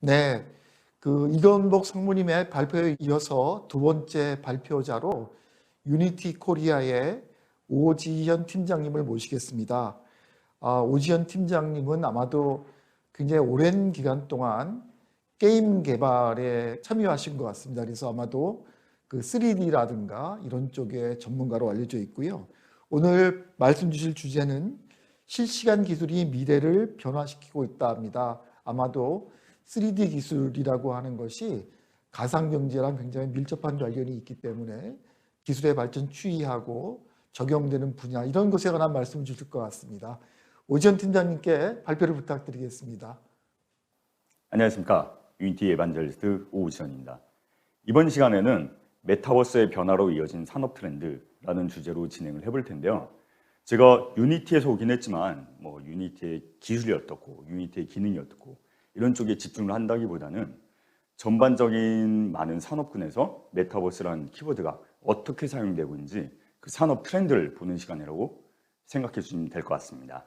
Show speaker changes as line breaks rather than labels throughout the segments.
네, 이건복 상무님의 발표에 이어서 두 번째 발표자로 유니티 코리아의 오지현 팀장님을 모시겠습니다. 오지현 팀장님은 아마도 굉장히 오랜 기간 동안 게임 개발에 참여하신 것 같습니다. 그래서 아마도 3D라든가 이런 쪽의 전문가로 알려져 있고요. 오늘 말씀 주실 주제는 실시간 기술이 미래를 변화시키고 있다 합니다. 아마도 3D 기술이라고 하는 것이 가상경제랑 굉장히 밀접한 관련이 있기 때문에 기술의 발전 추이하고 적용되는 분야 이런 것에 관한 말씀을 주실 것 같습니다. 오지현 팀장님께 발표를 부탁드리겠습니다.
안녕하십니까. 유니티 에반젤리스트 오지현입니다. 이번 시간에는 메타버스의 변화로 이어진 산업 트렌드라는 주제로 진행을 해볼 텐데요. 제가 유니티에서 오긴 했지만 유니티의 기술이 어떻고 유니티의 기능이 어떻고 이런 쪽에 집중을 한다기보다는 전반적인 많은 산업군에서 메타버스라는 키워드가 어떻게 사용되고 있는지 그 산업 트렌드를 보는 시간이라고 생각해 주시면 될 것 같습니다.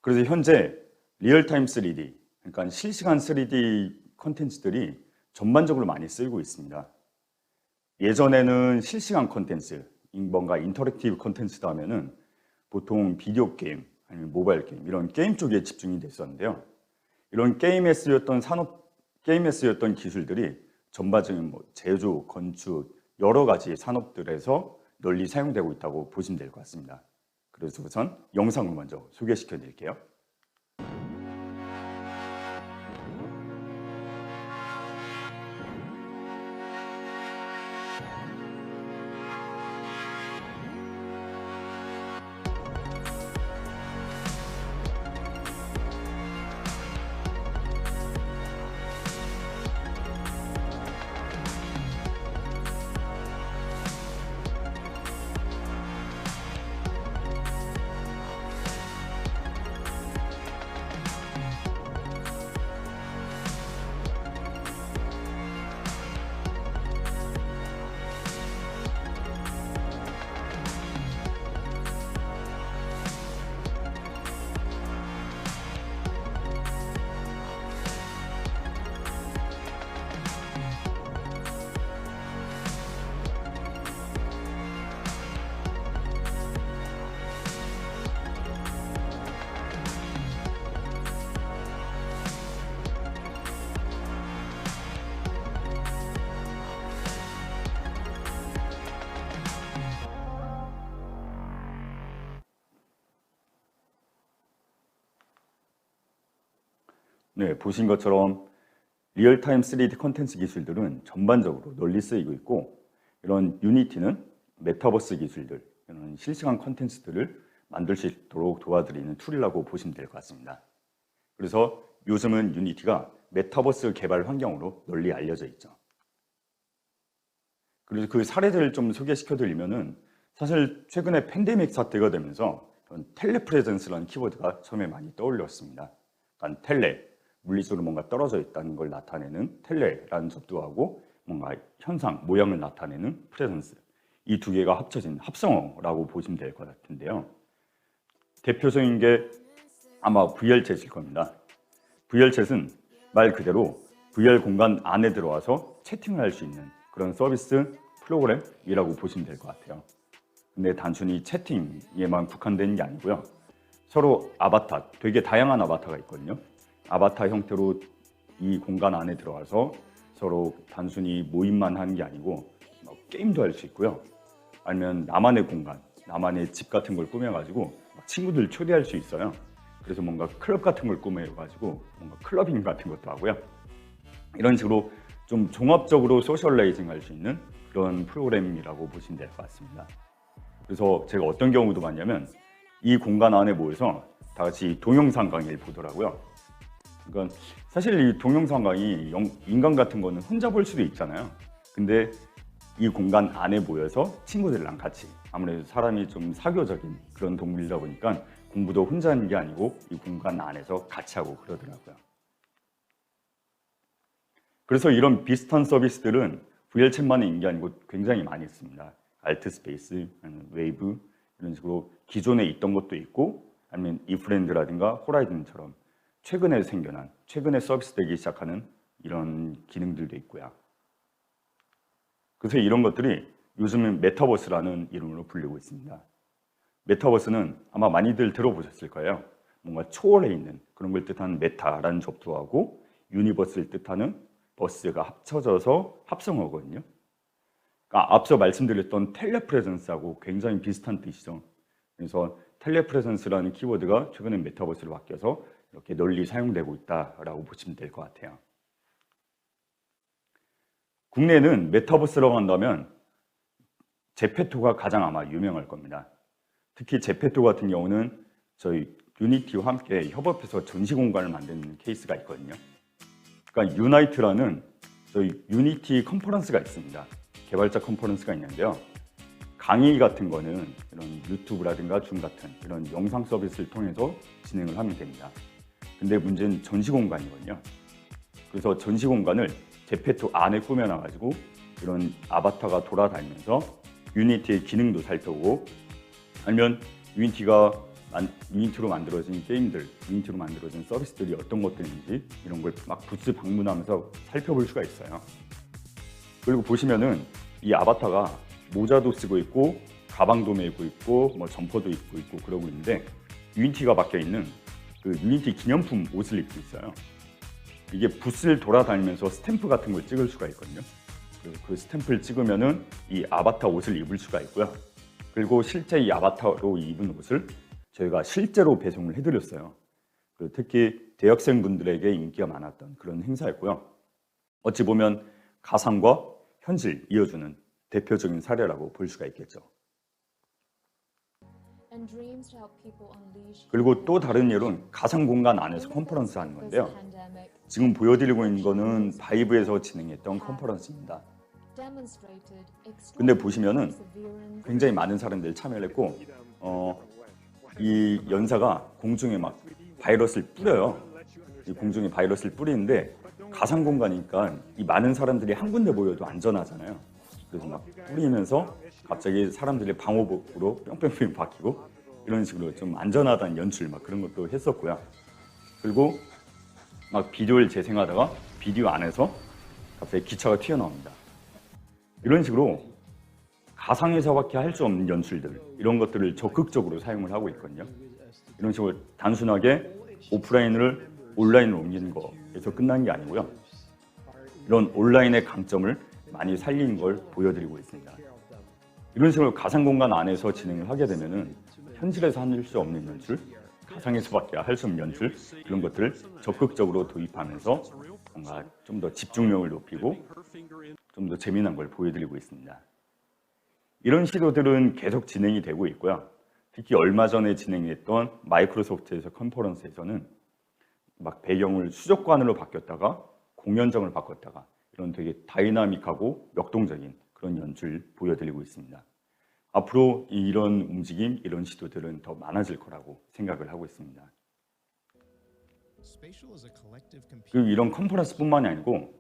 그래서 현재 리얼타임 3D, 그러니까 실시간 3D 콘텐츠들이 전반적으로 많이 쓰이고 있습니다. 예전에는 실시간 콘텐츠, 뭔가 인터랙티브 콘텐츠다 하면은 보통 비디오 게임, 아니면 모바일 게임, 이런 게임 쪽에 집중이 됐었는데요. 이런 게임에 쓰였던 기술들이 전반적인 제조, 건축, 여러 가지 산업들에서 널리 사용되고 있다고 보시면 될 것 같습니다. 그래서 우선 영상을 먼저 소개시켜 드릴게요. 네, 보신 것처럼 리얼타임 3D 콘텐츠 기술들은 전반적으로 널리 쓰이고 있고, 이런 유니티는 메타버스 기술들, 이런 실시간 콘텐츠들을 만들 수 있도록 도와드리는 툴이라고 보시면 될 것 같습니다. 그래서 요즘은 유니티가 메타버스 개발 환경으로 널리 알려져 있죠. 그래서 그 사례들을 좀 소개시켜 드리면은, 사실 최근에 팬데믹 사태가 되면서 텔레프레젠스라는 키워드가 처음에 많이 떠올렸습니다. 그러니까 물리적으로 뭔가 떨어져 있다는 걸 나타내는 텔레라는 접두하고 뭔가 현상, 모양을 나타내는 프레젠스, 이 두 개가 합쳐진 합성어라고 보시면 될 것 같은데요. 대표적인 게 아마 VR챗일 겁니다. VR챗은 말 그대로 VR 공간 안에 들어와서 채팅을 할 수 있는 그런 서비스 프로그램이라고 보시면 될 것 같아요. 근데 단순히 채팅에만 국한되는 게 아니고요. 서로 아바타, 되게 다양한 아바타가 있거든요. 아바타 형태로 이 공간 안에 들어와서 서로 단순히 모임만 하는 게 아니고 게임도 할 수 있고요. 아니면 나만의 공간, 나만의 집 같은 걸 꾸며가지고 친구들 초대할 수 있어요. 그래서 뭔가 클럽 같은 걸 꾸며가지고 뭔가 클러빙 같은 것도 하고요. 이런 식으로 좀 종합적으로 소셜라이징 할 수 있는 그런 프로그램이라고 보시면 될 것 같습니다. 그래서 제가 어떤 경우도 봤냐면 이 공간 안에 모여서 다 같이 동영상 강의를 보더라고요. 그러니까 사실 이 동영상 강의 인간 같은 거는 혼자 볼 수도 있잖아요. 근데 이 공간 안에 모여서 친구들이랑 같이, 아무래도 사람이 좀 사교적인 그런 동물이다 보니까 공부도 혼자 하는 게 아니고 이 공간 안에서 같이 하고 그러더라고요. 그래서 이런 비슷한 서비스들은 VR챗만의 있는 게 아니고 굉장히 많이 있습니다. 알트스페이스, 웨이브, 이런 식으로 기존에 있던 것도 있고, 아니면 이프렌드라든가 호라이즌처럼 최근에 생겨난 최근에 서비스되기 시작하는 이런 기능들도 있고요. 그래서 이런 것들이 요즘은 메타버스라는 이름으로 불리고 있습니다. 메타버스는 아마 많이들 들어보셨을 거예요. 뭔가 초월해 있는 그런 걸 뜻하는 메타라는 접두하고 유니버스를 뜻하는 버스가 합쳐져서 합성어거든요. 그러니까 앞서 말씀드렸던 텔레프레전스하고 굉장히 비슷한 뜻이죠. 그래서 텔레프레전스라는 키워드가 최근에 메타버스로 바뀌어서 이렇게 널리 사용되고 있다라고 보시면 될 것 같아요. 국내에는 메타버스라고 한다면 제페토가 가장 아마 유명할 겁니다. 특히 제페토 같은 경우는 저희 유니티와 함께 협업해서 전시 공간을 만드는 케이스가 있거든요. 그러니까 유나이트라는 저희 유니티 컨퍼런스가 있습니다. 개발자 컨퍼런스가 있는데요. 강의 같은 거는 이런 유튜브라든가 줌 같은 이런 영상 서비스를 통해서 진행을 하면 됩니다. 근데 문제는 전시 공간이거든요. 그래서 전시 공간을 제페토 안에 꾸며놔가지고 이런 아바타가 돌아다니면서 유니티의 기능도 살펴보고 아니면 유니티로 만들어진 게임들, 유니티로 만들어진 서비스들이 어떤 것들인지 이런 걸 막 부스 방문하면서 살펴볼 수가 있어요. 그리고 보시면은 이 아바타가 모자도 쓰고 있고 가방도 메고 있고 뭐 점퍼도 입고 있고 그러고 있는데 유니티가 박혀 있는 그 유니티 기념품 옷을 입고 있어요. 이게 부스를 돌아다니면서 스탬프 같은 걸 찍을 수가 있거든요. 그래서 그 스탬프를 찍으면은 이 아바타 옷을 입을 수가 있고요. 그리고 실제 이 아바타로 입은 옷을 저희가 실제로 배송을 해드렸어요. 특히 대학생분들에게 인기가 많았던 그런 행사였고요. 어찌 보면 가상과 현실 이어주는 대표적인 사례라고 볼 수가 있겠죠. 그리고 또 다른 예로는 가상 공간 안에서 컨퍼런스 하는 건데요. 지금 보여드리고 있는 거는 바이브에서 진행했던 컨퍼런스입니다. 근데 보시면은 굉장히 많은 사람들이 참여를 했고 이 연사가 공중에 막 바이러스를 뿌려요. 이 공중에 바이러스를 뿌리는데 가상 공간이니까 이 많은 사람들이 한 군데 모여도 안전하잖아요. 그래서 막 뿌리면서 갑자기 사람들의 방호복으로 뿅뿅뿅 바뀌고 이런 식으로 좀 안전하다는 연출 막 그런 것도 했었고요. 그리고 막 비디오를 재생하다가 비디오 안에서 갑자기 기차가 튀어나옵니다. 이런 식으로 가상에서밖에 할 수 없는 연출들 이런 것들을 적극적으로 사용을 하고 있거든요. 이런 식으로 단순하게 오프라인을 온라인으로 옮기는 거에서 끝난 게 아니고요. 이런 온라인의 강점을 많이 살리는 걸 보여드리고 있습니다. 이런 식으로 가상 공간 안에서 진행을 하게 되면은 현실에서 할 수 없는 연출, 가상에서밖에 할 수 없는 연출 이런 것들을 적극적으로 도입하면서 뭔가 좀 더 집중력을 높이고 좀 더 재미난 걸 보여드리고 있습니다. 이런 시도들은 계속 진행이 되고 있고요. 특히 얼마 전에 진행했던 마이크로소프트에서 컨퍼런스에서는 막 배경을 수족관으로 바뀌었다가 공연장을 바꿨다가 이런 되게 다이나믹하고 역동적인 그런 연출 보여드리고 있습니다. 앞으로 이런 움직임, 이런 시도들은 더 많아질 거라고 생각을 하고 있습니다. 그리고 이런 컨퍼런스뿐만이 아니고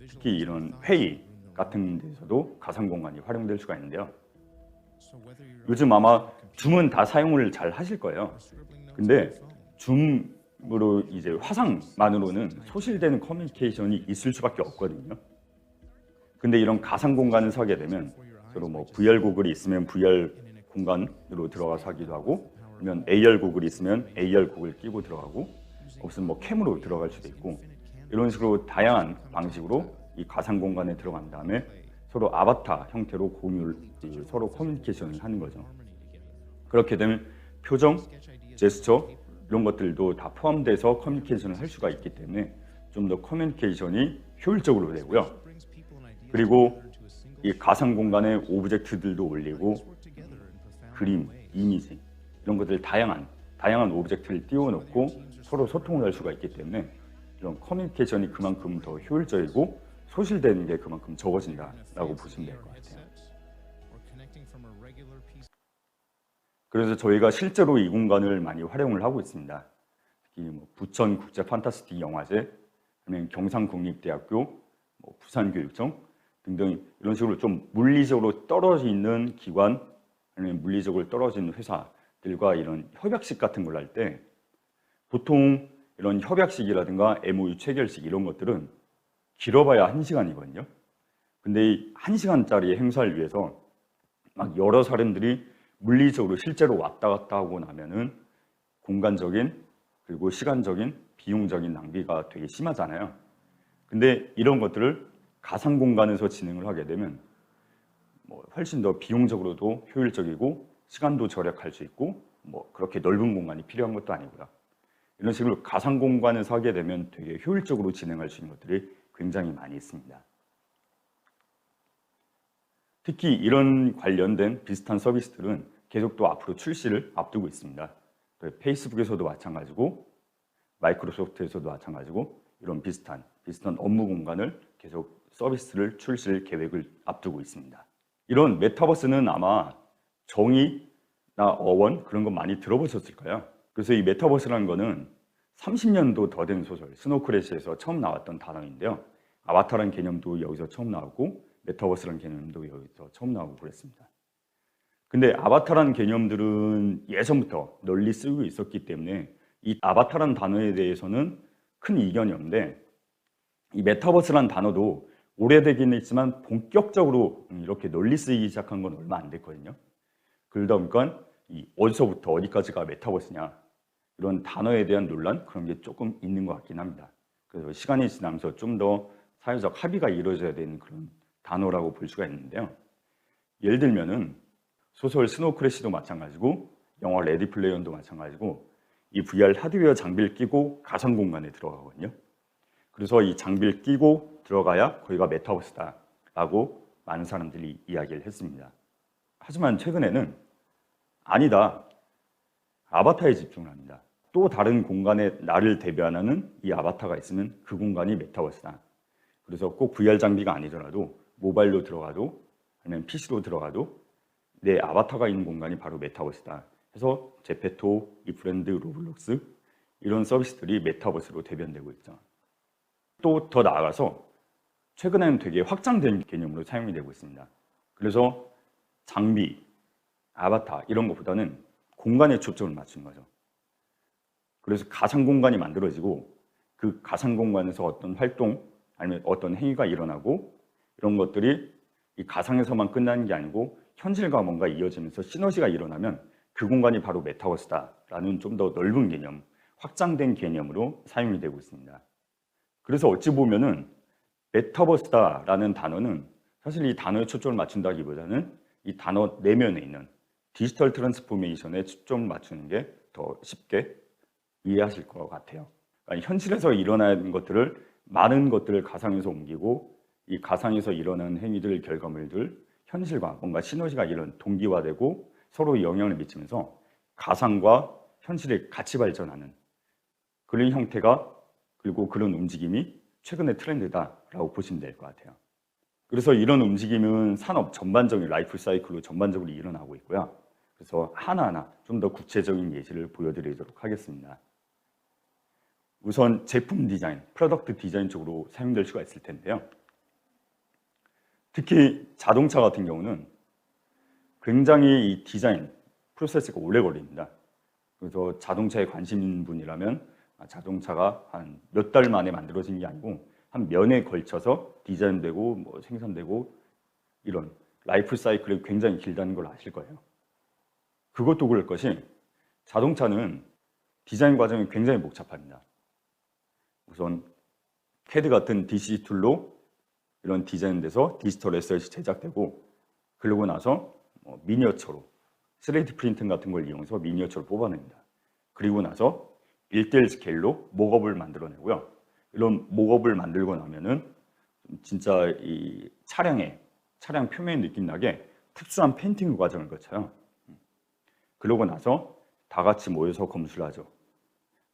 특히 이런 회의 같은 데서도 가상 공간이 활용될 수가 있는데요. 요즘 아마 줌은 다 사용을 잘 하실 거예요. 근데 줌으로 이제 화상만으로는 소실되는 커뮤니케이션이 있을 수밖에 없거든요. 근데 이런 가상 공간을 서게 되면 서로 뭐 VR 고글이 있으면 VR 공간으로 들어가서 하기도 하고 아니면 AR 고글이 있으면 AR 고글 끼고 들어가고 없으면 뭐 캠으로 들어갈 수도 있고 이런 식으로 다양한 방식으로 이 가상 공간에 들어간 다음에 서로 아바타 형태로 공유를 서로 커뮤니케이션을 하는 거죠. 그렇게 되면 표정, 제스처 이런 것들도 다 포함돼서 커뮤니케이션을 할 수가 있기 때문에 좀 더 커뮤니케이션이 효율적으로 되고요. 그리고 이 가상 공간에 오브젝트들도 올리고 그림, 이미지 이런 것들 다양한 오브젝트를 띄워놓고 서로 소통을 할 수가 있기 때문에 이런 커뮤니케이션이 그만큼 더 효율적이고 소실되는 게 그만큼 적어진다라고 보시면 될 것 같아요. 그래서 저희가 실제로 이 공간을 많이 활용을 하고 있습니다. 특히 뭐 부천 국제 판타스틱 영화제, 아니면 경상국립대학교, 뭐 부산교육청 등등 이런 식으로 좀 물리적으로 떨어져 있는 기관, 아니면 물리적으로 떨어져 있는 회사들과 이런 협약식 같은 걸 할 때 보통 이런 협약식이라든가 MOU 체결식 이런 것들은 길어봐야 1시간이거든요. 근데 이 1시간짜리 행사를 위해서 막 여러 사람들이 물리적으로 실제로 왔다 갔다 하고 나면은 공간적인 그리고 시간적인 비용적인 낭비가 되게 심하잖아요. 근데 이런 것들을 가상 공간에서 진행을 하게 되면 뭐 훨씬 더 비용적으로도 효율적이고 시간도 절약할 수 있고 뭐 그렇게 넓은 공간이 필요한 것도 아니고요. 이런 식으로 가상 공간에서 하게 되면 되게 효율적으로 진행할 수 있는 것들이 굉장히 많이 있습니다. 특히 이런 관련된 비슷한 서비스들은 계속 또 앞으로 출시를 앞두고 있습니다. 페이스북에서도 마찬가지고 마이크로소프트에서도 마찬가지고 이런 비슷한 업무 공간을 계속 서비스를 출시할 계획을 앞두고 있습니다. 이런 메타버스는 아마 정의나 어원 그런 거 많이 들어보셨을 거예요. 그래서 이 메타버스라는 거는 30년도 더 된 소설 스노우크래시에서 처음 나왔던 단어인데요. 아바타라는 개념도 여기서 처음 나오고 메타버스라는 개념도 여기서 처음 나오고 그랬습니다. 근데 아바타라는 개념들은 예전부터 널리 쓰고 있었기 때문에 이 아바타라는 단어에 대해서는 큰 이견이 없는데 이 메타버스라는 단어도 오래되긴 했지만 본격적으로 이렇게 널리 쓰이기 시작한 건 얼마 안 됐거든요. 그러다 보니까 이 어디서부터 어디까지가 메타버스냐 이런 단어에 대한 논란 그런 게 조금 있는 것 같긴 합니다. 그래서 시간이 지나면서 좀 더 사회적 합의가 이루어져야 되는 그런 단어라고 볼 수가 있는데요. 예를 들면은 소설 스노우크래시도 마찬가지고 영화 레디 플레이어 원도 마찬가지고 이 VR 하드웨어 장비를 끼고 가상 공간에 들어가거든요. 그래서 이 장비를 끼고 들어가야 거기가 메타버스다라고 많은 사람들이 이야기를 했습니다. 하지만 최근에는 아니다. 아바타에 집중을 합니다. 또 다른 공간에 나를 대변하는 이 아바타가 있으면 그 공간이 메타버스다. 그래서 꼭 VR 장비가 아니더라도 모바일로 들어가도 아니면 PC로 들어가도 내 아바타가 있는 공간이 바로 메타버스다. 해서 제페토, 이프렌드, 로블록스 이런 서비스들이 메타버스로 대변되고 있죠. 또 더 나아가서 최근에는 되게 확장된 개념으로 사용이 되고 있습니다. 그래서 장비, 아바타 이런 것보다는 공간에 초점을 맞춘 거죠. 그래서 가상 공간이 만들어지고 그 가상 공간에서 어떤 활동 아니면 어떤 행위가 일어나고 이런 것들이 이 가상에서만 끝나는 게 아니고 현실과 뭔가 이어지면서 시너지가 일어나면 그 공간이 바로 메타버스다라는 좀 더 넓은 개념, 확장된 개념으로 사용이 되고 있습니다. 그래서 어찌 보면은 메타버스다라는 단어는 사실 이 단어에 초점을 맞춘다기보다는 이 단어 내면에 있는 디지털 트랜스포메이션에 초점을 맞추는 게 더 쉽게 이해하실 것 같아요. 그러니까 현실에서 일어나는 것들을 많은 것들을 가상에서 옮기고 이 가상에서 일어나는 행위들, 결과물들, 현실과 뭔가 시너지가 이런 동기화되고 서로 영향을 미치면서 가상과 현실이 같이 발전하는 그런 형태가 그리고 그런 움직임이 최근의 트렌드다라고 보시면 될 것 같아요. 그래서 이런 움직임은 산업 전반적인 라이프 사이클로 전반적으로 일어나고 있고요. 그래서 하나하나 좀 더 구체적인 예시를 보여드리도록 하겠습니다. 우선 제품 디자인, 프로덕트 디자인 쪽으로 사용될 수가 있을 텐데요. 특히 자동차 같은 경우는 굉장히 이 디자인 프로세스가 오래 걸립니다. 그래서 자동차에 관심 있는 분이라면 자동차가 한 몇 달 만에 만들어진 게 아니고 한 년에 걸쳐서 디자인되고 뭐 생산되고 이런 라이프 사이클이 굉장히 길다는 걸 아실 거예요. 그것도 그럴 것이 자동차는 디자인 과정이 굉장히 복잡합니다. 우선 CAD 같은 DC 툴로 이런 디자인돼서 디지털 에셋이 제작되고 그러고 나서 미니어처로 3D 프린팅 같은 걸 이용해서 미니어처를 뽑아냅니다. 그리고 나서 1:1 스케일로 목업을 만들어내고요. 이런 목업을 만들고 나면은 진짜 이 차량 표면에 느낌 나게 특수한 페인팅 과정을 거쳐요. 그러고 나서 다 같이 모여서 검수를 하죠.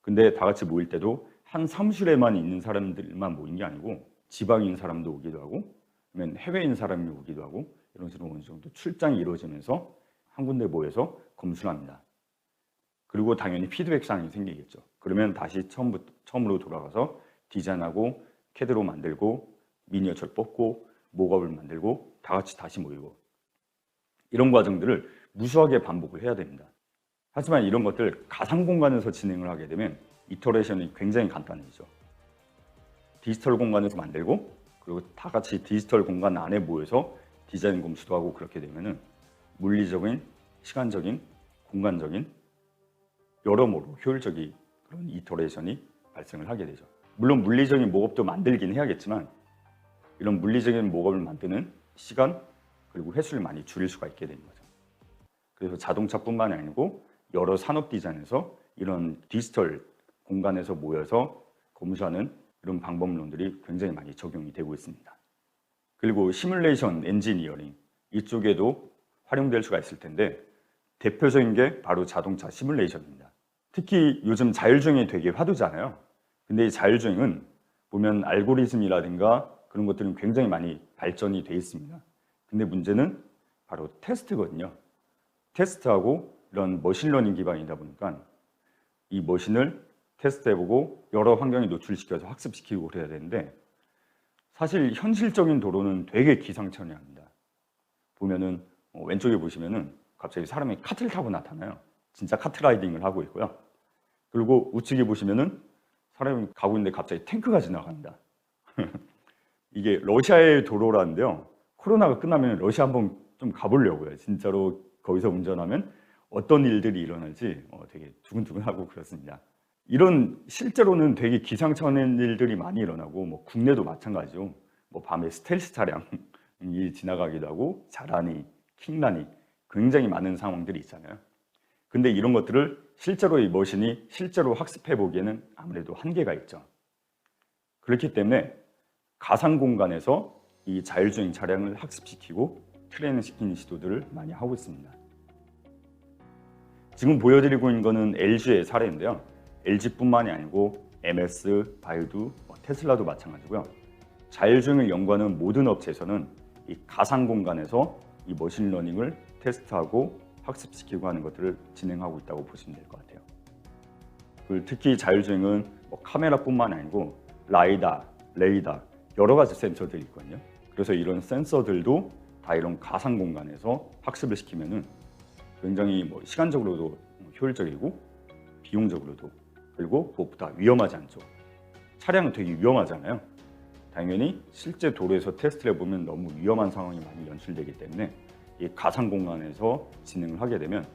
근데 다 같이 모일 때도 한 사무실에만 있는 사람들만 모인 게 아니고 지방에 있는 사람도 오기도 하고 아니면 해외에 있는 사람이 오기도 하고 이런 식으로 어느 정도 출장이 이루어지면서 한 군데 모여서 검수를 합니다. 그리고 당연히 피드백 사항이 생기겠죠. 그러면 다시 처음으로 돌아가서 디자인하고 캐드로 만들고 미니어처를 뽑고 목업을 만들고 다 같이 다시 모이고 이런 과정들을 무수하게 반복을 해야 됩니다. 하지만 이런 것들 가상 공간에서 진행을 하게 되면 이터레이션이 굉장히 간단해지죠. 디지털 공간에서 만들고 그리고 다 같이 디지털 공간 안에 모여서 디자인 검수도 하고 그렇게 되면은 물리적인, 시간적인, 공간적인 여러모로 효율적인 그런 이터레이션이 발생을 하게 되죠. 물론 물리적인 목업도 만들긴 해야겠지만 이런 물리적인 목업을 만드는 시간 그리고 횟수를 많이 줄일 수가 있게 되는 거죠. 그래서 자동차뿐만이 아니고 여러 산업 디자인에서 이런 디지털 공간에서 모여서 검수하는 이런 방법론들이 굉장히 많이 적용이 되고 있습니다. 그리고 시뮬레이션 엔지니어링 이쪽에도 활용될 수가 있을 텐데 대표적인 게 바로 자동차 시뮬레이션입니다. 특히 요즘 자율주행이 되게 화두잖아요. 근데 이 자율주행은 보면 알고리즘이라든가 그런 것들은 굉장히 많이 발전이 돼 있습니다. 근데 문제는 바로 테스트거든요. 테스트하고 이런 머신러닝 기반이다 보니까 이 머신을 테스트해보고 여러 환경에 노출시켜서 학습시키고 그래야 되는데 사실 현실적인 도로는 되게 기상천외합니다. 보면은 왼쪽에 보시면은 갑자기 사람이 카트를 타고 나타나요. 진짜 카트라이딩을 하고 있고요. 그리고 우측에 보시면은 사람이 가고 있는데 갑자기 탱크가 지나갑니다. 이게 러시아의 도로라는데요. 코로나가 끝나면 러시아 한번 좀 가보려고요. 진짜로 거기서 운전하면 어떤 일들이 일어날지 되게 두근두근하고 그렇습니다. 이런 실제로는 되게 기상천외 일들이 많이 일어나고 뭐 국내도 마찬가지죠. 뭐 밤에 스텔스 차량이 지나가기도 하고 자라니, 킹라니 굉장히 많은 상황들이 있잖아요. 근데 이런 것들을 실제로 이 머신이 실제로 학습해 보기에는 아무래도 한계가 있죠. 그렇기 때문에 가상 공간에서 이 자율주행 차량을 학습시키고 트레이닝 시키는 시도들을 많이 하고 있습니다. 지금 보여드리고 있는 거는 LG의 사례인데요. LG뿐만이 아니고 MS, 바이두, 테슬라도 마찬가지고요. 자율주행을 연구하는 모든 업체에서는 이 가상 공간에서 이 머신러닝을 테스트하고 학습시키고 하는 것들을 진행하고 있다고 보시면 될 것 같아요. 그리고 특히 자율주행은 카메라뿐만 아니고 라이다, 레이다 여러 가지 센서들이 있거든요. 그래서 이런 센서들도 다 이런 가상 공간에서 학습을 시키면은 굉장히 시간적으로도 효율적이고 비용적으로도 그리고 무엇보다 위험하지 않죠. 차량은 되게 위험하잖아요. 당연히 실제 도로에서 테스트를 해보면 너무 위험한 상황이 많이 연출되기 때문에 이 가상 공간에서 진행을 하게 되면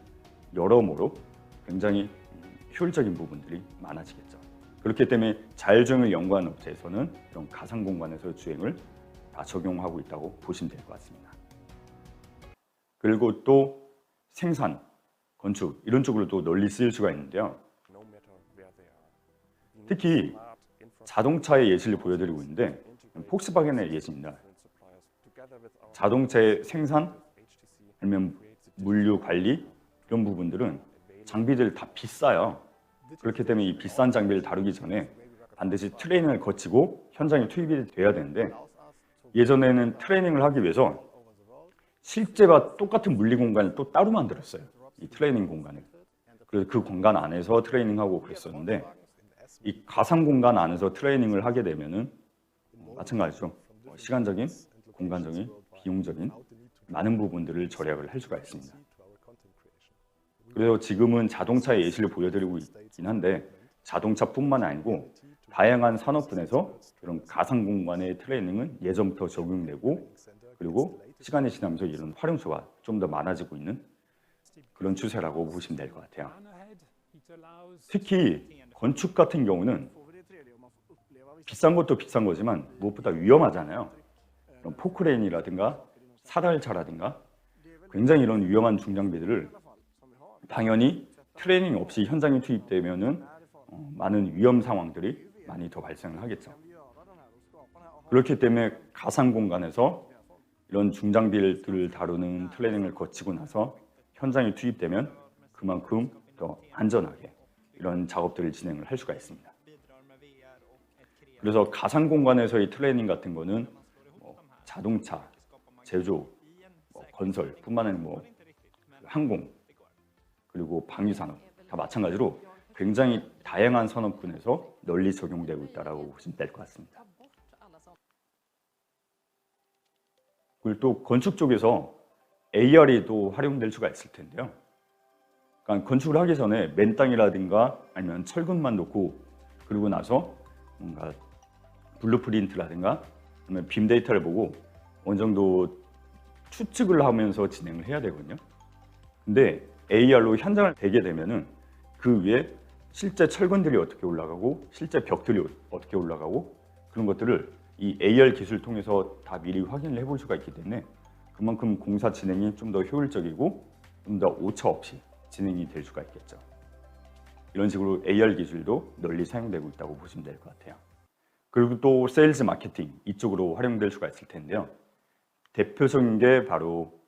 여러모로 굉장히 효율적인 부분들이 많아지겠죠. 그렇기 때문에 자율주행을 연구하는 업체에서는 이런 가상 공간에서 주행을 다 적용하고 있다고 보시면 될 것 같습니다. 그리고 또 생산, 건축 이런 쪽으로도 널리 쓰일 수가 있는데요. 특히 자동차의 예시를 보여드리고 있는데 폭스바겐의 예시입니다. 자동차의 생산, 아니면 물류 관리 이런 부분들은 장비들 다 비싸요. 그렇기 때문에 이 비싼 장비를 다루기 전에 반드시 트레이닝을 거치고 현장에 투입이 돼야 되는데 예전에는 트레이닝을 하기 위해서 실제와 똑같은 물리 공간을 또 따로 만들었어요. 이 트레이닝 공간을. 그래서 그 공간 안에서 트레이닝하고 그랬었는데 이 가상 공간 안에서 트레이닝을 하게 되면은 마찬가지죠. 시간적인, 공간적인, 비용적인 많은 부분들을 절약을 할 수가 있습니다. 그래서 지금은 자동차의 예시를 보여드리고 있긴 한데 자동차뿐만 아니고 다양한 산업군에서 이런 가상 공간의 트레이닝은 예전부터 적용되고 그리고 시간이 지나면서 이런 활용처가 좀 더 많아지고 있는 그런 추세라고 보시면 될 것 같아요. 특히 건축 같은 경우는 비싼 것도 비싼 거지만 무엇보다 위험하잖아요. 그런 포크레인이라든가 사달차라든가 굉장히 이런 위험한 중장비들을 당연히 트레이닝 없이 현장에 투입되면은 많은 위험 상황들이 많이 더 발생을 하겠죠. 그렇기 때문에 가상 공간에서 이런 중장비들을 다루는 트레이닝을 거치고 나서 현장에 투입되면 그만큼 더 안전하게 이런 작업들을 진행을 할 수가 있습니다. 그래서 가상 공간에서의 트레이닝 같은 거는 자동차, 제조, 건설뿐만 아니라 항공 그리고 방위산업 다 마찬가지로 굉장히 다양한 산업군에서 널리 적용되고 있다고 보시면 될 것 같습니다. 그리고 또 건축 쪽에서 AR이 또 활용될 수가 있을 텐데요. 그러니까 건축을 하기 전에 맨땅이라든가 아니면 철근만 놓고 그러고 나서 뭔가 블루프린트라든가 아니면 빔 데이터를 보고 어느 정도 추측을 하면서 진행을 해야 되거든요. 근데 AR로 현장을 대게 되면은 그 위에 실제 철근들이 어떻게 올라가고 실제 벽들이 어떻게 올라가고 그런 것들을 이 AR 기술을 통해서 다 미리 확인을 해볼 수가 있기 때문에 그만큼 공사 진행이 좀 더 효율적이고 좀 더 오차 없이 진행이 될 수가 있겠죠. 이런 식으로 AR 기술도 널리 사용되고 있다고 보시면 될 것 같아요. 그리고 또 세일즈 마케팅 이쪽으로 활용될 수가 있을 텐데요. 대표적인 게 바로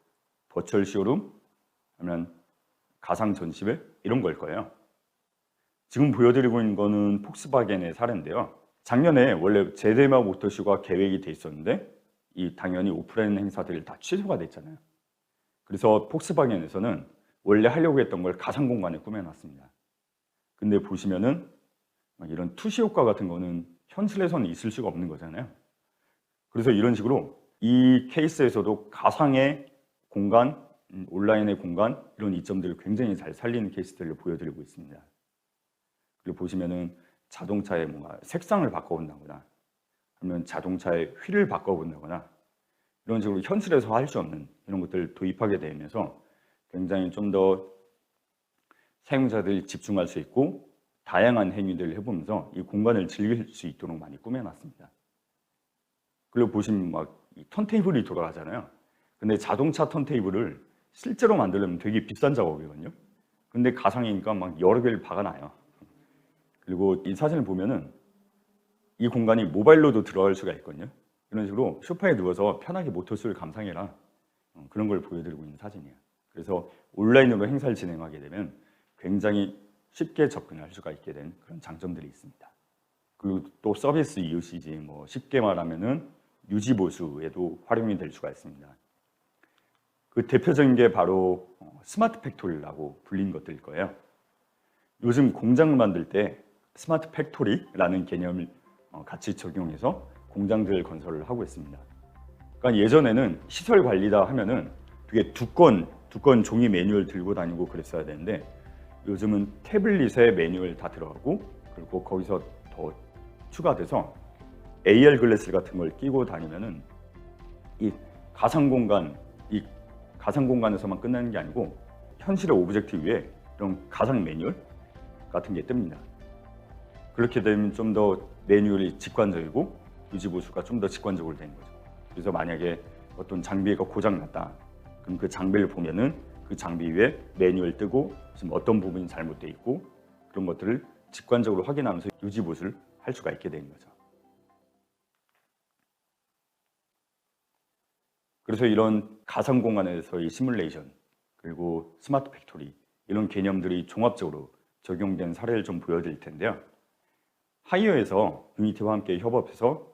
버추얼 쇼룸 아니면 가상 전시회 이런 걸 거예요. 지금 보여드리고 있는 거는 폭스바겐의 사례인데요. 작년에 원래 제네바 모터쇼가 계획이 돼 있었는데 당연히 오프라인 행사들이 다 취소가 됐잖아요. 그래서 폭스바겐에서는 원래 하려고 했던 걸 가상 공간에 꾸며놨습니다. 근데 보시면은 이런 투시 효과 같은 거는 현실에서는 있을 수가 없는 거잖아요. 그래서 이런 식으로 이 케이스에서도 가상의 공간, 온라인의 공간 이런 이점들을 굉장히 잘 살리는 케이스들을 보여드리고 있습니다. 그리고 보시면은 자동차의 뭔가 색상을 바꿔본다거나 아니면 자동차의 휠을 바꿔본다거나 이런 식으로 현실에서 할 수 없는 이런 것들을 도입하게 되면서 굉장히 좀 더 사용자들이 집중할 수 있고 다양한 행위들을 해보면서 이 공간을 즐길 수 있도록 많이 꾸며놨습니다. 그리고 보시면 막 이 턴테이블이 돌아가잖아요. 근데 자동차 턴테이블을 실제로 만들려면 되게 비싼 작업이거든요. 근데 가상이니까 막 여러 개를 박아놔요. 그리고 이 사진을 보면은 이 공간이 모바일로도 들어갈 수가 있거든요. 이런 식으로 소파에 누워서 편하게 모터쇼를 감상해라. 그런 걸 보여드리고 있는 사진이에요. 그래서 온라인으로 행사를 진행하게 되면 굉장히 쉽게 접근할 수가 있게 된 그런 장점들이 있습니다. 그리고 또 서비스 이웃이지 뭐 쉽게 말하면은 유지 보수에도 활용이 될 수가 있습니다. 그 대표적인 게 바로 스마트 팩토리라고 불린 것들일 거예요. 요즘 공장을 만들 때 스마트 팩토리라는 개념을 같이 적용해서 공장들을 건설을 하고 있습니다. 그러니까 예전에는 시설 관리다 하면은 되게 두꺼운 종이 매뉴얼 들고 다니고 그랬어야 되는데 요즘은 태블릿에 매뉴얼 다 들어가고 그리고 거기서 더 추가돼서 AR 글래스 같은 걸 끼고 다니면은 이 가상 공간에서만 끝나는 게 아니고 현실의 오브젝트 위에 이런 가상 매뉴얼 같은 게 뜹니다. 그렇게 되면 좀 더 매뉴얼이 직관적이고 유지 보수가 좀 더 직관적으로 되는 거죠. 그래서 만약에 어떤 장비가 고장 났다. 그럼 그 장비를 보면은 그 장비 위에 매뉴얼 뜨고 지금 어떤 부분이 잘못되어 있고 그런 것들을 직관적으로 확인하면서 유지 보수를 할 수가 있게 되는 거죠. 그래서 이런 가상 공간에서의 시뮬레이션 그리고 스마트 팩토리 이런 개념들이 종합적으로 적용된 사례를 좀 보여드릴 텐데요. 하이어에서 유니티와 함께 협업해서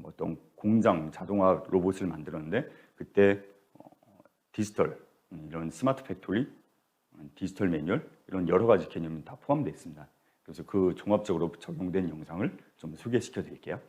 어떤 공장 자동화 로봇을 만들었는데 그때 디지털 이런 스마트 팩토리, 디지털 매뉴얼 이런 여러 가지 개념이 다 포함되어 있습니다. 그래서 그 종합적으로 적용된 영상을 좀 소개시켜 드릴게요.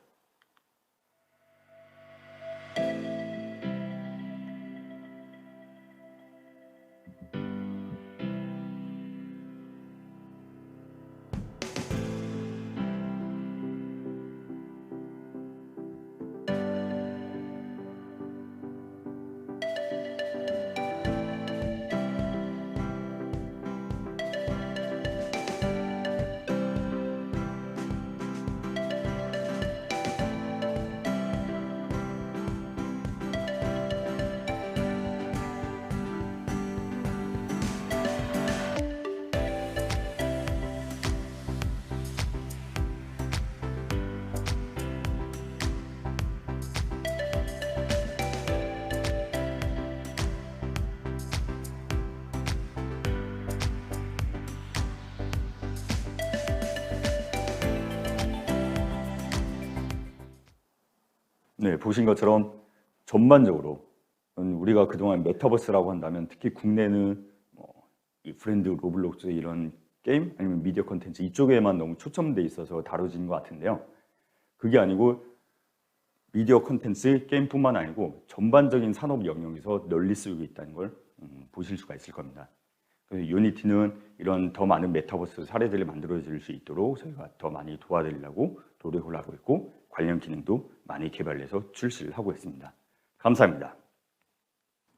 네, 보신 것처럼 전반적으로 우리가 그동안 메타버스라고 한다면 특히 국내는 이 브랜드 로블록스 이런 게임 아니면 미디어 콘텐츠 이쪽에만 너무 초점돼 있어서 다뤄진 것 같은데요. 그게 아니고 미디어 콘텐츠 게임뿐만 아니고 전반적인 산업 영역에서 널리 쓰이고 있다는 걸 보실 수가 있을 겁니다. 그래서 유니티는 이런 더 많은 메타버스 사례들이 만들어질 수 있도록 저희가 더 많이 도와드리려고 노력을 하고 있고 관련 기능도 많이 개발해서 출시를 하고 있습니다. 감사합니다.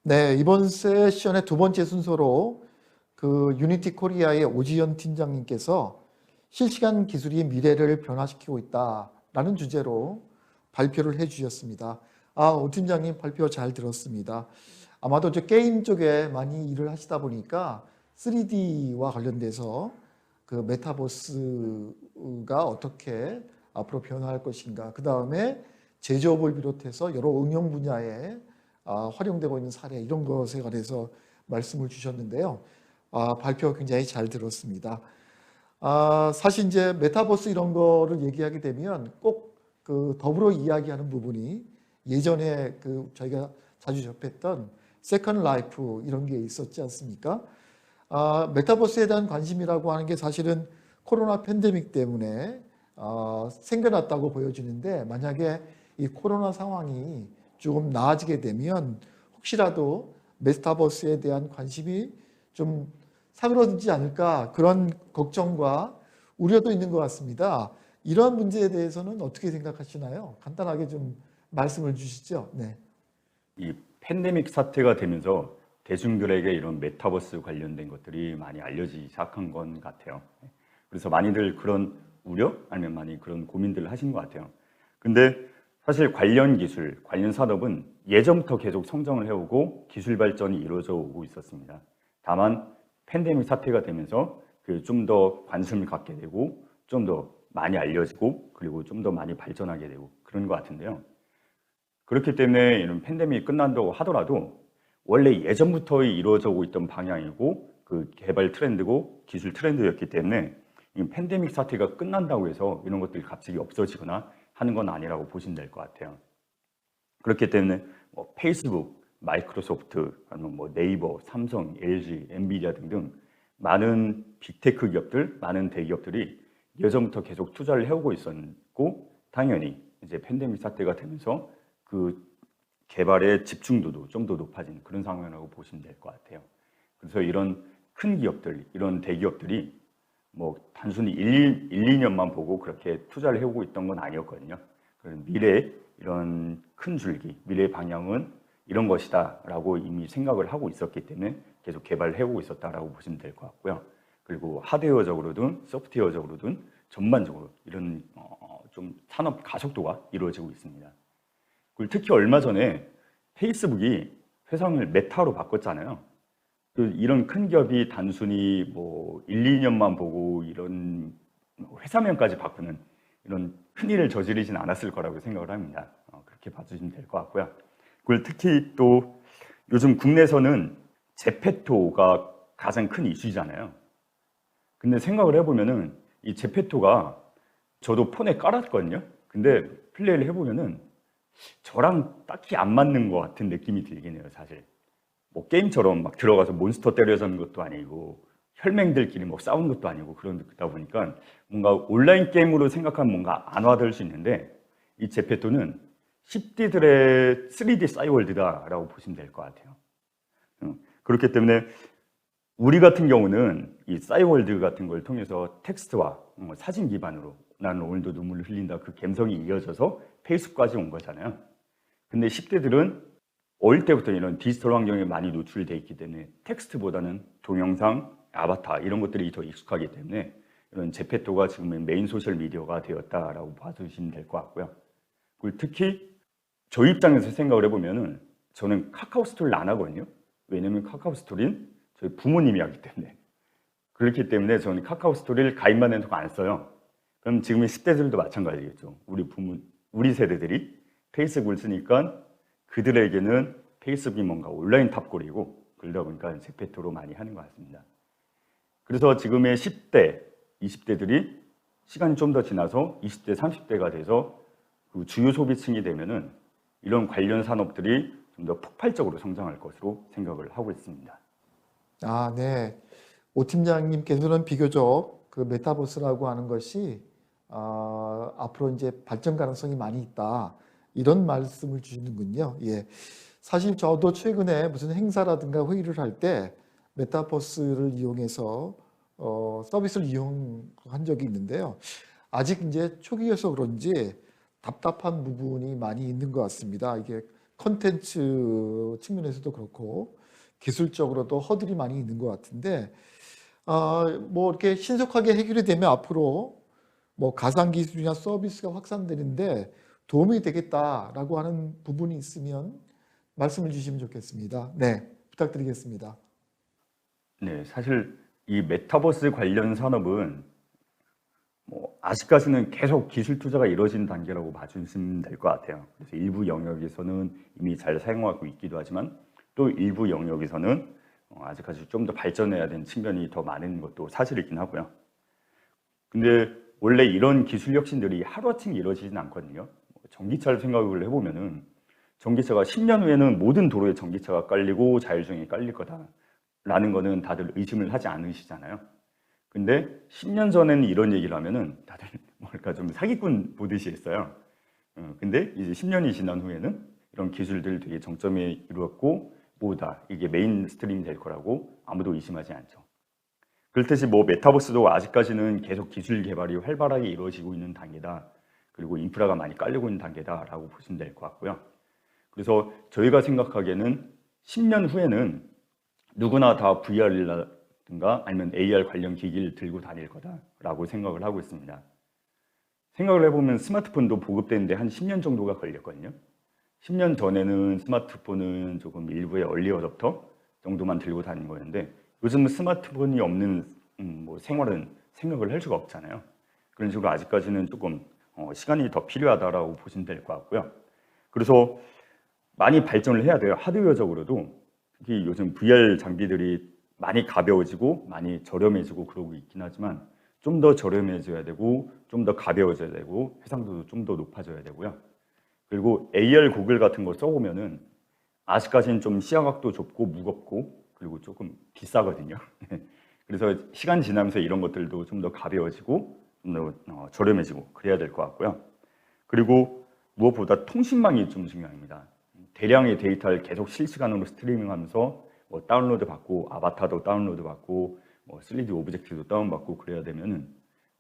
네, 이번 세션의 두 번째 순서로 그 유니티 코리아의 오지연 팀장님께서 실시간 기술이 미래를 변화시키고 있다라는 주제로 발표를 해주셨습니다. 오 팀장님 발표 잘 들었습니다. 아마도 저 게임 쪽에 많이 일을 하시다 보니까 3D와 관련돼서 그 메타버스가 어떻게 앞으로 변화할 것인가, 그 다음에 제조업을 비롯해서 여러 응용 분야에 활용되고 있는 사례 이런 것에 관해서 말씀을 주셨는데요. 발표 굉장히 잘 들었습니다. 사실 이제 메타버스 이런 거를 얘기하게 되면 꼭 그 더불어 이야기하는 부분이 예전에 그 저희가 자주 접했던 세컨 라이프 이런 게 있었지 않습니까? 메타버스에 대한 관심이라고 하는 게 사실은 코로나 팬데믹 때문에 생겨났다고 보여지는데, 만약에 이 코로나 상황이 조금 나아지게 되면 혹시라도 메타버스에 대한 관심이 좀 사그러들지 않을까, 그런 걱정과 우려도 있는 것 같습니다. 이러한 문제에 대해서는 어떻게 생각하시나요? 간단하게 좀 말씀을 주시죠. 네.
이 팬데믹 사태가 되면서 대중들에게 이런 메타버스 관련된 것들이 많이 알려지기 시작한 건 같아요. 그래서 많이들 그런 우려 아니면 많이 그런 고민들을 하신 것 같아요. 근데 사실 관련 기술, 관련 산업은 예전부터 계속 성장을 해오고 기술 발전이 이루어져 오고 있었습니다. 다만 팬데믹 사태가 되면서 좀 더 관심을 갖게 되고 좀 더 많이 알려지고 그리고 좀 더 많이 발전하게 되고 그런 것 같은데요. 그렇기 때문에 이런 팬데믹이 끝난다고 하더라도 원래 예전부터 이루어져 오고 있던 방향이고 그 개발 트렌드고 기술 트렌드였기 때문에 이 팬데믹 사태가 끝난다고 해서 이런 것들이 갑자기 없어지거나 하는 건 아니라고 보시면 될 것 같아요. 그렇기 때문에 뭐 페이스북, 마이크로소프트, 아니면 뭐 네이버, 삼성, LG, 엔비디아 등등 많은 빅테크 기업들, 많은 대기업들이 예전부터 계속 투자를 해오고 있었고, 당연히 이제 팬데믹 사태가 되면서 그 개발의 집중도도 좀 더 높아진 그런 상황이라고 보시면 될 것 같아요. 그래서 이런 큰 기업들, 이런 대기업들이 뭐 단순히 2년만 보고 그렇게 투자를 해오고 있던 건 아니었거든요. 미래의 이런 큰 줄기, 미래의 방향은 이런 것이다 라고 이미 생각을 하고 있었기 때문에 계속 개발을 해오고 있었다라고 보시면 될 것 같고요. 그리고 하드웨어적으로든 소프트웨어적으로든 전반적으로 이런 좀 산업 가속도가 이루어지고 있습니다. 그리고 특히 얼마 전에 페이스북이 회상을 메타로 바꿨잖아요. 이런 큰 기업이 단순히 뭐 1, 2년만 보고 이런 회사명까지 바꾸는 이런 큰 일을 저지르진 않았을 거라고 생각을 합니다. 그렇게 봐주시면 될 것 같고요. 그리고 특히 또 요즘 국내에서는 제페토가 가장 큰 이슈잖아요. 근데 생각을 해보면은 이 제페토가 저도 폰에 깔았거든요. 근데 플레이를 해보면은 저랑 딱히 안 맞는 것 같은 느낌이 들긴 해요, 사실. 뭐 게임처럼 막 들어가서 몬스터 때려잡는 것도 아니고 혈맹들끼리 뭐 싸우는 것도 아니고 그러다 보니까 뭔가 온라인 게임으로 생각하면 뭔가 안 와닿을 수 있는데, 이 제페토는 10대들의 3D 싸이월드다라고 보시면 될 것 같아요. 그렇기 때문에 우리 같은 경우는 이 싸이월드 같은 걸 통해서 텍스트와 사진 기반으로 나는 오늘도 눈물을 흘린다, 그 감성이 이어져서 페이스북까지 온 거잖아요. 근데 10대들은 어릴 때부터 이런 디지털 환경에 많이 노출되어 있기 때문에 텍스트보다는 동영상, 아바타 이런 것들이 더 익숙하기 때문에 이런 제페토가 지금의 메인 소셜 미디어가 되었다라고 봐주시면 될 것 같고요. 그리고 특히 저 입장에서 생각을 해보면은 저는 카카오 스토리를 안 하거든요. 왜냐면 카카오 스토리는 저희 부모님이 하기 때문에. 그렇기 때문에 저는 카카오 스토리를 가입만 해놓고 안 써요. 그럼 지금의 10대들도 마찬가지겠죠. 우리 세대들이 페이스북을 쓰니까 그들에게는 페이스북이 뭔가 온라인 탑골이고, 그러다 보니까 제페토로 많이 하는 것 같습니다. 그래서 지금의 10대, 20대들이 시간이 좀 더 지나서 20대, 30대가 돼서 그 주요 소비층이 되면은 이런 관련 산업들이 좀 더 폭발적으로 성장할 것으로 생각을 하고 있습니다.
네. 오 팀장님께서는 비교적 그 메타버스라고 하는 것이 앞으로 이제 발전 가능성이 많이 있다, 이런 말씀을 주시는군요. 예. 사실 저도 최근에 무슨 행사라든가 회의를 할 때 메타버스를 이용해서 서비스를 이용한 적이 있는데요. 아직 이제 초기여서 그런지 답답한 부분이 많이 있는 것 같습니다. 이게 컨텐츠 측면에서도 그렇고 기술적으로도 허들이 많이 있는 것 같은데 뭐 이렇게 신속하게 해결이 되면 앞으로 뭐 가상 기술이나 서비스가 확산되는데 도움이 되겠다라고 하는 부분이 있으면 말씀을 주시면 좋겠습니다. 네, 부탁드리겠습니다.
네, 사실 이 메타버스 관련 산업은 뭐 아직까지는 계속 기술 투자가 이루어지는 단계라고 봐주시면 될 것 같아요. 그래서 일부 영역에서는 이미 잘 사용하고 있기도 하지만 또 일부 영역에서는 아직까지 좀 더 발전해야 되는 측면이 더 많은 것도 사실이긴 하고요. 근데 원래 이런 기술 혁신들이 하루아침에 이루어지진 않거든요. 전기차를 생각을 해보면은 전기차가 10년 후에는 모든 도로에 전기차가 깔리고 자율주행이 깔릴 거다라는 거는 다들 의심을 하지 않으시잖아요. 근데 10년 전에는 이런 얘기를 하면은 다들 뭘까 좀 사기꾼 보듯이 했어요. 근데 이제 10년이 지난 후에는 이런 기술들 되게 정점에 이루었고 뭐다 이게 메인스트림이 될 거라고 아무도 의심하지 않죠. 그렇듯이 뭐 메타버스도 아직까지는 계속 기술 개발이 활발하게 이루어지고 있는 단계다. 그리고 인프라가 많이 깔리고 있는 단계다라고 보시면 될 것 같고요. 그래서 저희가 생각하기에는 10년 후에는 누구나 다 VR이라든가 아니면 AR 관련 기기를 들고 다닐 거다라고 생각을 하고 있습니다. 생각을 해보면 스마트폰도 보급되는데 한 10년 정도가 걸렸거든요. 10년 전에는 스마트폰은 조금 일부의 얼리 어댑터 정도만 들고 다니는 거였는데 요즘은 스마트폰이 없는 뭐 생활은 생각을 할 수가 없잖아요. 그런 식으로 아직까지는 조금 시간이 더 필요하다라고 보시면 될 것 같고요. 그래서 많이 발전을 해야 돼요. 하드웨어적으로도. 특히 요즘 VR 장비들이 많이 가벼워지고 많이 저렴해지고 그러고 있긴 하지만 좀 더 저렴해져야 되고 좀 더 가벼워져야 되고 해상도도 좀 더 높아져야 되고요. 그리고 AR 고글 같은 거 써보면은 아직까지는 좀 시야각도 좁고 무겁고 그리고 조금 비싸거든요. 그래서 시간 지나면서 이런 것들도 좀 더 가벼워지고 좀 더 저렴해지고 그래야 될 것 같고요. 그리고 무엇보다 통신망이 좀 중요합니다. 대량의 데이터를 계속 실시간으로 스트리밍하면서 뭐 다운로드 받고 아바타도 다운로드 받고 뭐 3D 오브젝트도 다운받고 그래야 되면은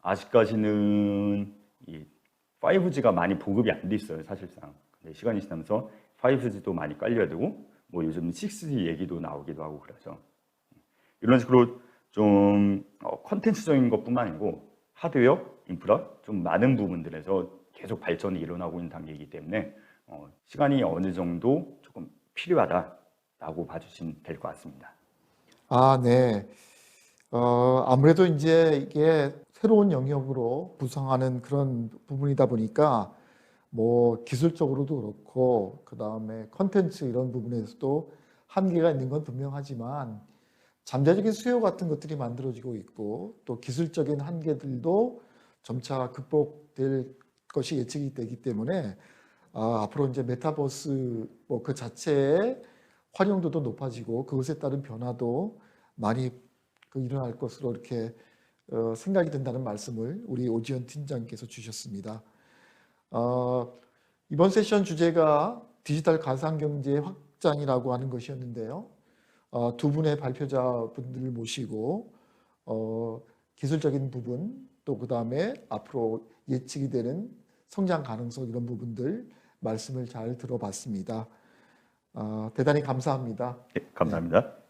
아직까지는 이 5G가 많이 보급이 안 돼 있어요, 사실상. 근데 시간이 지나면서 5G도 많이 깔려야 되고 뭐 요즘 6G 얘기도 나오기도 하고 그러죠. 이런 식으로 좀 컨텐츠적인 것뿐만 아니고 하드웨어, 인프라 좀 많은 부분들에서 계속 발전이 일어나고 있는 단계이기 때문에 시간이 어느 정도 조금 필요하다라고 봐주시면 될 것 같습니다.
네. 아무래도 이제 이게 새로운 영역으로 부상하는 그런 부분이다 보니까 뭐 기술적으로도 그렇고 그 다음에 컨텐츠 이런 부분에서도 한계가 있는 건 분명하지만 잠재적인 수요 같은 것들이 만들어지고 있고 또 기술적인 한계들도 점차 극복될 것이 예측이 되기 때문에 앞으로 이제 메타버스 뭐 그 자체의 활용도도 높아지고 그것에 따른 변화도 많이 일어날 것으로 이렇게 생각이 된다는 말씀을 우리 오지연 팀장님께서 주셨습니다. 이번 세션 주제가 디지털 가상경제의 확장이라고 하는 것이었는데요. 두 분의 발표자분들을 모시고 기술적인 부분 또 그 다음에 앞으로 예측이 되는 성장 가능성 이런 부분들 말씀을 잘 들어봤습니다. 대단히 감사합니다.
네, 감사합니다.
네.